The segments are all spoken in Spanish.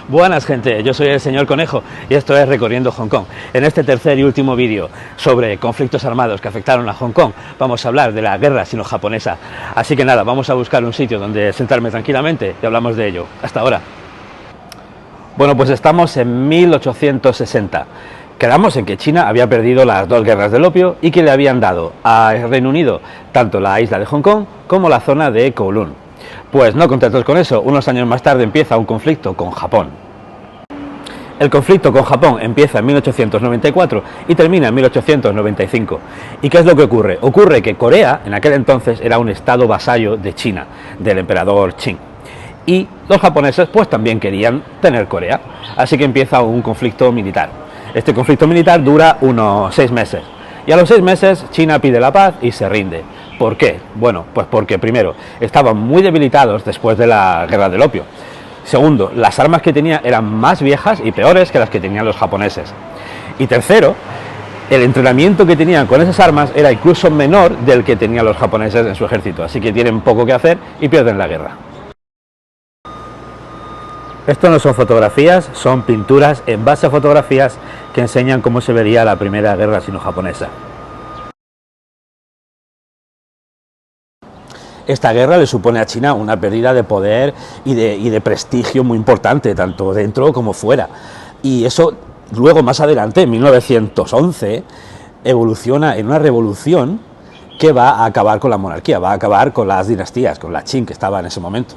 Buenas gente, yo soy el señor Conejo y esto es Recorriendo Hong Kong. En este tercer y último vídeo sobre conflictos armados que afectaron a Hong Kong vamos a hablar de la guerra sino-japonesa. Así que nada, vamos a buscar un sitio donde sentarme tranquilamente y hablamos de ello. Hasta ahora. Bueno, pues estamos en 1860. Quedamos en que China había perdido las dos guerras del opio y que le habían dado al Reino Unido tanto la isla de Hong Kong como la zona de Kowloon. Pues no contentos con eso, unos años más tarde empieza un conflicto con Japón. El conflicto con Japón empieza en 1894 y termina en 1895. ¿Y qué es lo que ocurre? Ocurre que Corea en aquel entonces era un estado vasallo de China, del emperador Qing. Y los japoneses pues también querían tener Corea, así que empieza un conflicto militar. Este conflicto militar dura unos 6 meses. Y a los 6 meses China pide la paz y se rinde. ¿Por qué? Bueno, pues porque primero, estaban muy debilitados después de la guerra del opio. Segundo, las armas que tenía eran más viejas y peores que las que tenían los japoneses. Y tercero, el entrenamiento que tenían con esas armas era incluso menor del que tenían los japoneses en su ejército. Así que tienen poco que hacer y pierden la guerra. Esto no son fotografías, son pinturas en base a fotografías que enseñan cómo se vería la primera guerra sino-japonesa. Esta guerra le supone a China una pérdida de poder y de prestigio muy importante, tanto dentro como fuera. Y eso luego, más adelante, en 1911, evoluciona en una revolución que va a acabar con la monarquía, va a acabar con las dinastías, con la Qing que estaba en ese momento.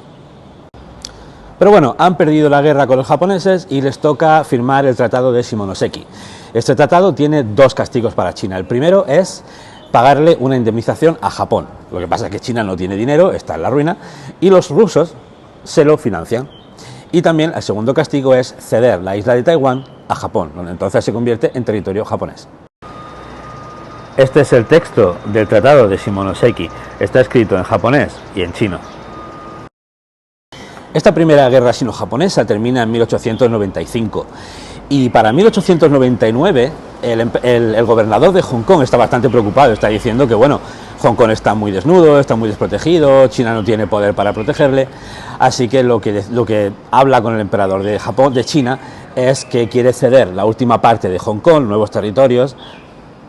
Pero bueno, han perdido la guerra con los japoneses y les toca firmar el Tratado de Shimonoseki. Este tratado tiene dos castigos para China. El primero es pagarle una indemnización a Japón. Lo que pasa es que China no tiene dinero, está en la ruina, y los rusos se lo financian. Y también el segundo castigo es ceder la isla de Taiwán a Japón, donde entonces se convierte en territorio japonés. Este es el texto del Tratado de Shimonoseki. Está escrito en japonés y en chino. Esta primera guerra sino-japonesa termina en 1895 y para 1899 el gobernador de Hong Kong está bastante preocupado, está diciendo que bueno, Hong Kong está muy desnudo, está muy desprotegido, China no tiene poder para protegerle, así que lo que habla con el emperador de Japón, de China, es que quiere ceder la última parte de Hong Kong, nuevos territorios,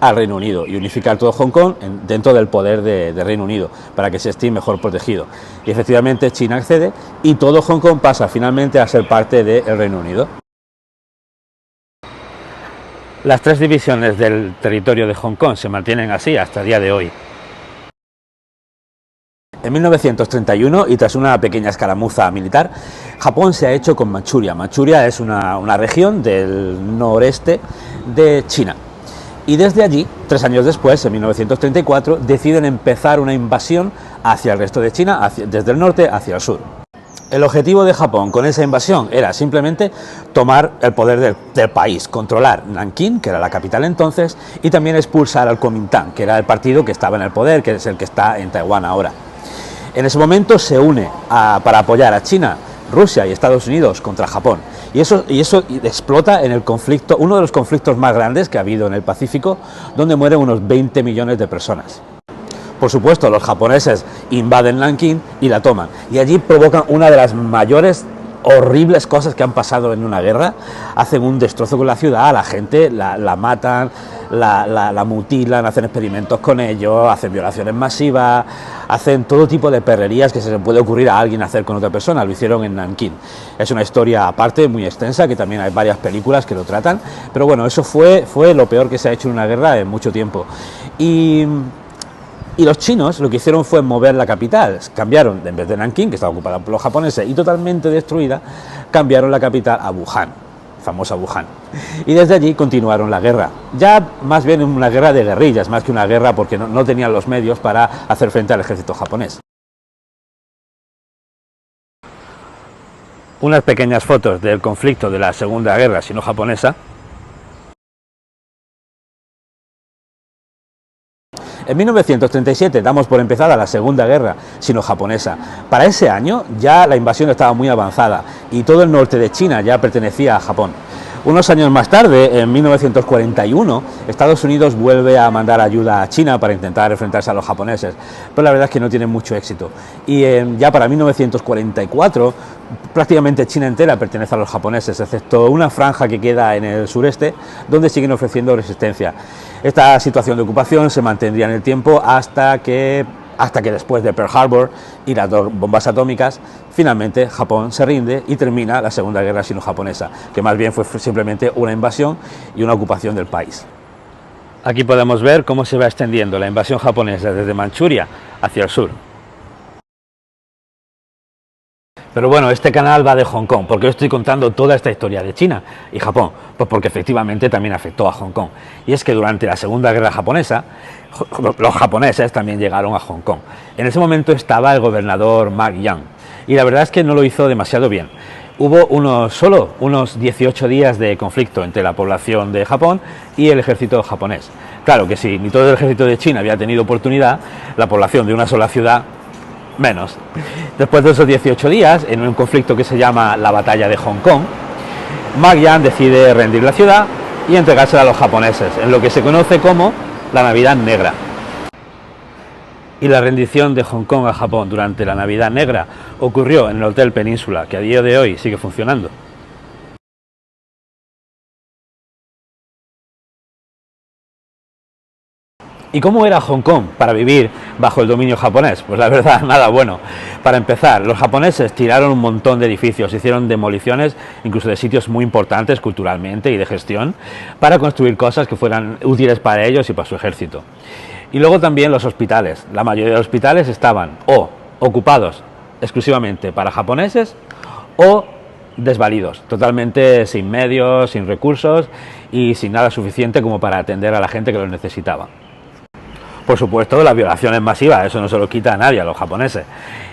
al Reino Unido y unificar todo Hong Kong dentro del poder de Reino Unido para que se esté mejor protegido. Y efectivamente China accede y todo Hong Kong pasa finalmente a ser parte del Reino Unido. Las tres divisiones del territorio de Hong Kong se mantienen así hasta el día de hoy. En 1931, y tras una pequeña escaramuza militar, Japón se ha hecho con Manchuria. Manchuria es una región del noreste de China. Y desde allí, 3 años después, en 1934, deciden empezar una invasión hacia el resto de China, desde el norte hacia el sur. El objetivo de Japón con esa invasión era simplemente tomar el poder del país, controlar Nankín, que era la capital entonces, y también expulsar al Kuomintang, que era el partido que estaba en el poder, que es el que está en Taiwán ahora. En ese momento se une para apoyar a China, Rusia y Estados Unidos contra Japón. Y eso explota en el conflicto, uno de los conflictos más grandes que ha habido en el Pacífico, donde mueren unos 20 millones de personas. Por supuesto, los japoneses invaden Nankín y la toman. Y allí provocan una de las mayores horribles cosas que han pasado en una guerra. Hacen un destrozo con la ciudad, a la gente la matan, la mutilan, hacen experimentos con ellos, hacen violaciones masivas, hacen todo tipo de perrerías que se le puede ocurrir a alguien hacer con otra persona. Lo hicieron en Nankín. Es una historia aparte, muy extensa, que también hay varias películas que lo tratan, pero bueno, eso fue lo peor que se ha hecho en una guerra en mucho tiempo. Y los chinos lo que hicieron fue mover la capital, cambiaron, en vez de Nankín, que estaba ocupada por los japoneses y totalmente destruida, cambiaron la capital a Wuhan, famosa Wuhan. Y desde allí continuaron la guerra, ya más bien una guerra de guerrillas, más que una guerra porque no tenían los medios para hacer frente al ejército japonés. Unas pequeñas fotos del conflicto de la Segunda Guerra sino-japonesa. En 1937 damos por empezada la Segunda Guerra sino-japonesa. Para ese año ya la invasión estaba muy avanzada y todo el norte de China ya pertenecía a Japón. Unos años más tarde, en 1941, Estados Unidos vuelve a mandar ayuda a China para intentar enfrentarse a los japoneses, pero la verdad es que no tienen mucho éxito. Y ya para 1944, prácticamente China entera pertenece a los japoneses, excepto una franja que queda en el sureste, donde siguen ofreciendo resistencia. Esta situación de ocupación se mantendría en el tiempo hasta que después de Pearl Harbor y las dos bombas atómicas, finalmente Japón se rinde y termina la Segunda Guerra Sino-Japonesa, que más bien fue simplemente una invasión y una ocupación del país. Aquí podemos ver cómo se va extendiendo la invasión japonesa desde Manchuria hacia el sur. Pero bueno, este canal va de Hong Kong, porque os estoy contando toda esta historia de China y Japón, pues porque efectivamente también afectó a Hong Kong. Y es que durante la Segunda Guerra Japonesa, los japoneses también llegaron a Hong Kong. En ese momento estaba el gobernador Mark Young, y la verdad es que no lo hizo demasiado bien. Hubo solo unos 18 días de conflicto entre la población de Japón y el ejército japonés. Claro que si ni todo el ejército de China había tenido oportunidad, la población de una sola ciudad menos. Después de esos 18 días, en un conflicto que se llama la Batalla de Hong Kong, Mark Young decide rendir la ciudad y entregársela a los japoneses, en lo que se conoce como la Navidad Negra. Y la rendición de Hong Kong a Japón durante la Navidad Negra ocurrió en el Hotel Península, que a día de hoy sigue funcionando. ¿Y cómo era Hong Kong para vivir bajo el dominio japonés? Pues la verdad, nada bueno. Para empezar, los japoneses tiraron un montón de edificios, hicieron demoliciones incluso de sitios muy importantes culturalmente y de gestión, para construir cosas que fueran útiles para ellos y para su ejército. Y luego también los hospitales. La mayoría de los hospitales estaban o ocupados exclusivamente para japoneses o desvalidos, totalmente sin medios, sin recursos y sin nada suficiente como para atender a la gente que los necesitaba. Por supuesto, las violaciones masivas, eso no se lo quita a nadie, a los japoneses.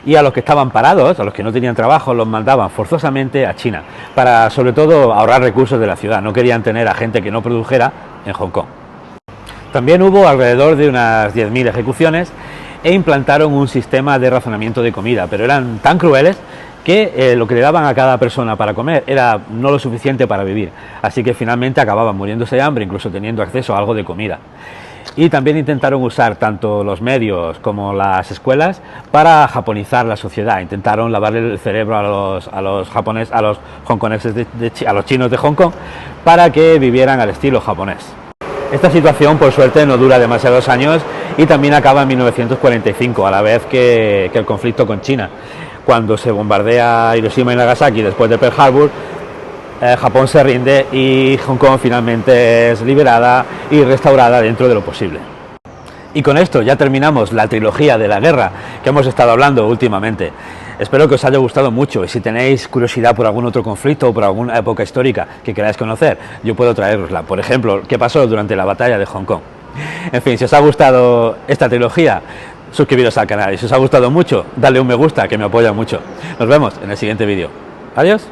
Y a los que estaban parados, a los que no tenían trabajo, los mandaban forzosamente a China, para sobre todo ahorrar recursos de la ciudad. No querían tener a gente que no produjera en Hong Kong. También hubo alrededor de unas 10.000 ejecuciones e implantaron un sistema de racionamiento de comida, pero eran tan crueles que lo que le daban a cada persona para comer era no lo suficiente para vivir. Así que finalmente acababan muriéndose de hambre, incluso teniendo acceso a algo de comida. Y también intentaron usar tanto los medios como las escuelas para japonizar la sociedad. Intentaron lavarle el cerebro a los hongkoneses, a los chinos de Hong Kong, para que vivieran al estilo japonés. Esta situación, por suerte, no dura demasiados años y también acaba en 1945, a la vez que el conflicto con China. Cuando se bombardea Hiroshima y Nagasaki después de Pearl Harbor, Japón se rinde y Hong Kong finalmente es liberada y restaurada dentro de lo posible. Y con esto ya terminamos la trilogía de la guerra que hemos estado hablando últimamente. Espero que os haya gustado mucho y si tenéis curiosidad por algún otro conflicto o por alguna época histórica que queráis conocer, yo puedo traerosla. Por ejemplo, qué pasó durante la batalla de Hong Kong. En fin, si os ha gustado esta trilogía, suscribiros al canal y si os ha gustado mucho, dadle un me gusta que me apoya mucho. Nos vemos en el siguiente vídeo. Adiós.